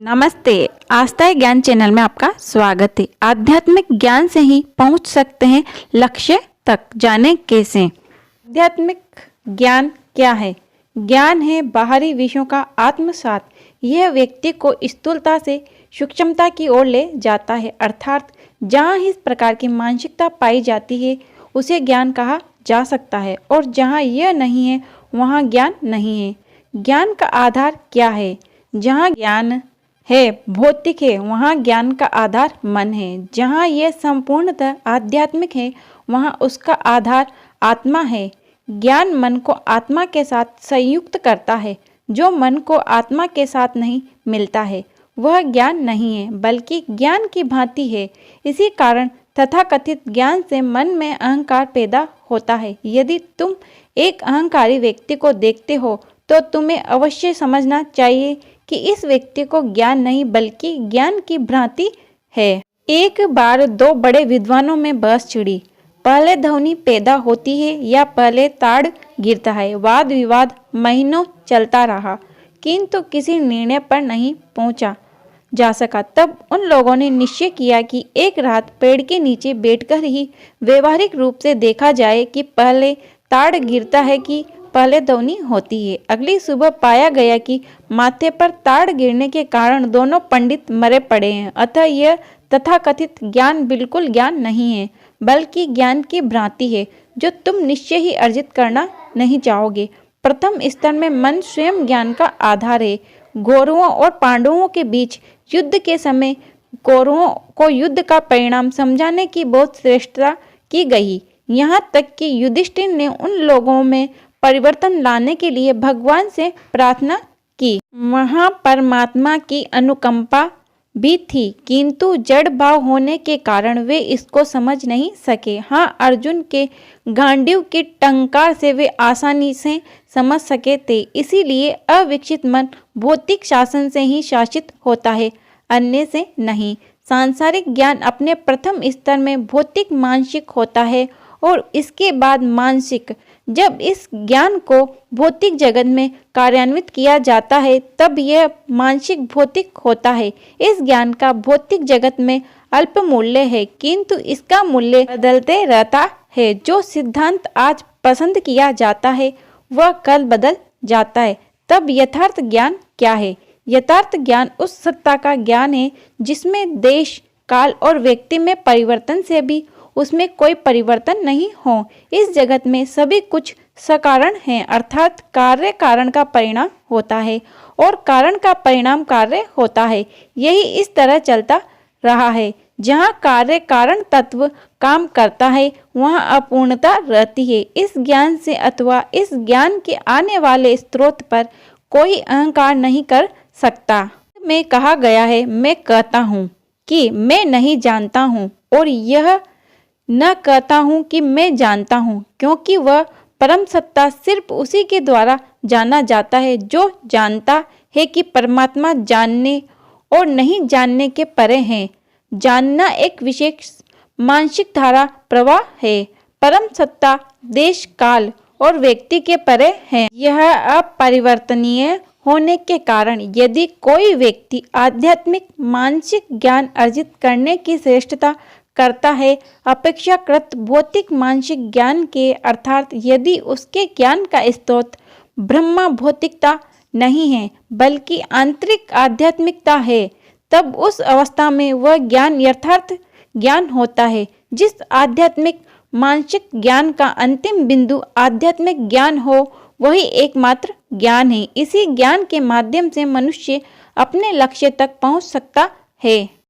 नमस्ते। आस्था ज्ञान चैनल में आपका स्वागत है। आध्यात्मिक ज्ञान से ही पहुंच सकते हैं लक्ष्य तक। जाने कैसे? आध्यात्मिक ज्ञान क्या है? ज्ञान है बाहरी विषयों का आत्मसात। यह व्यक्ति को स्थूलता से सूक्ष्मता की ओर ले जाता है, अर्थात जहाँ इस प्रकार की मानसिकता पाई जाती है उसे ज्ञान कहा जा सकता है, और जहाँ यह नहीं है वहाँ ज्ञान नहीं है। ज्ञान का आधार क्या है? जहाँ ज्ञान है भौतिक है, वहाँ ज्ञान का आधार मन है। जहाँ यह संपूर्णतः आध्यात्मिक है वहाँ उसका आधार आत्मा है। ज्ञान मन को आत्मा के साथ संयुक्त करता है। जो मन को आत्मा के साथ नहीं मिलता है वह ज्ञान नहीं है, बल्कि ज्ञान की भांति है। इसी कारण तथाकथित ज्ञान से मन में अहंकार पैदा होता है। यदि तुम एक अहंकारी व्यक्ति को देखते हो तो तुम्हें अवश्य समझना चाहिए कि इस व्यक्ति को ज्ञान नहीं बल्कि ज्ञान की भ्रांति है। एक बार दो बड़े विद्वानों में बहस छिड़ी। पहले ध्वनि पैदा होती है या पहले ताड़ गिरता है। वाद विवाद महीनों चलता रहा, किंतु किसी निर्णय पर नहीं पहुंचा जा सका। तब उन लोगों ने निश्चय किया कि एक रात पेड़ के नीचे बैठकर ही व्यवहारिक रूप से देखा जाए कि पहले ताड़ गिरता है कि पहले ध्वनि होती है। अगली सुबह पाया गया कि माथे पर ताड़ गिरने के कारण दोनों पंडित मरे पड़े हैं। अतः यह तथाकथित ज्ञान बिल्कुल ज्ञान नहीं है, बल्कि ज्ञान की भ्रांति है जो तुम निश्चय ही अर्जित करना नहीं चाहोगे। प्रथम स्तर में मन स्वयं ज्ञान का आधार है। कौरवों और पांडवों के बीच युद्ध के समय कौरवों को युद्ध का परिणाम समझाने की बहुत श्रेष्ठता की गई। यहाँ तक कि युधिष्ठिर ने उन लोगों में परिवर्तन लाने के लिए भगवान से प्रार्थना की। वहाँ परमात्मा की अनुकंपा भी थी, किंतु जड़ भाव होने के कारण वे इसको समझ नहीं सके। हाँ, अर्जुन के गांडीव की टंकार से वे आसानी से समझ सके थे। इसीलिए अविकसित मन भौतिक शासन से ही शासित होता है, अन्य से नहीं। सांसारिक ज्ञान अपने प्रथम स्तर में भौतिक मानसिक होता है और इसके बाद मानसिक। जब इस ज्ञान को भौतिक जगत में कार्यान्वित किया जाता है तब यह मानसिक भौतिक होता है। इस ज्ञान का भौतिक जगत में अल्प मूल्य है, किंतु इसका मूल्य बदलते रहता है। जो सिद्धांत आज पसंद किया जाता है वह कल बदल जाता है। तब यथार्थ ज्ञान क्या है? यथार्थ ज्ञान उस सत्ता का ज्ञान है जिसमें देश, काल और व्यक्ति में परिवर्तन से भी उसमें कोई परिवर्तन नहीं हो। इस जगत में सभी कुछ सकारण है, अर्थात कार्य कारण का परिणाम होता है और कारण का परिणाम कार्य होता है। यही इस तरह चलता रहा है। जहाँ कार्य कारण तत्व काम करता है वहाँ अपूर्णता रहती है। इस ज्ञान से अथवा इस ज्ञान के आने वाले स्रोत पर कोई अहंकार नहीं कर सकता। में कहा गया है, मैं कहता हूँ कि मैं नहीं जानता हूँ, और यह न कहता हूँ कि मैं जानता हूँ, क्योंकि वह परम सत्ता सिर्फ उसी के द्वारा जाना जाता है जो जानता है कि परमात्मा जानने और नहीं जानने के परे है। जानना एक विशेष मानसिक धारा प्रवाह है। परम सत्ता देश, काल और व्यक्ति के परे है। यह अपरिवर्तनीय होने के कारण यदि कोई व्यक्ति आध्यात्मिक मानसिक ज्ञान अर्जित करने की श्रेष्ठता करता है अपेक्षाकृत भौतिक मानसिक ज्ञान के, अर्थात यदि उसके ज्ञान का स्रोत ब्रह्म भौतिकता नहीं है बल्कि आंतरिक आध्यात्मिकता है, तब उस अवस्था में वह ज्ञान यथार्थ ज्ञान होता है। जिस आध्यात्मिक मानसिक ज्ञान का अंतिम बिंदु आध्यात्मिक ज्ञान हो वही एकमात्र ज्ञान है। इसी ज्ञान के माध्यम से मनुष्य अपने लक्ष्य तक पहुंच सकता है।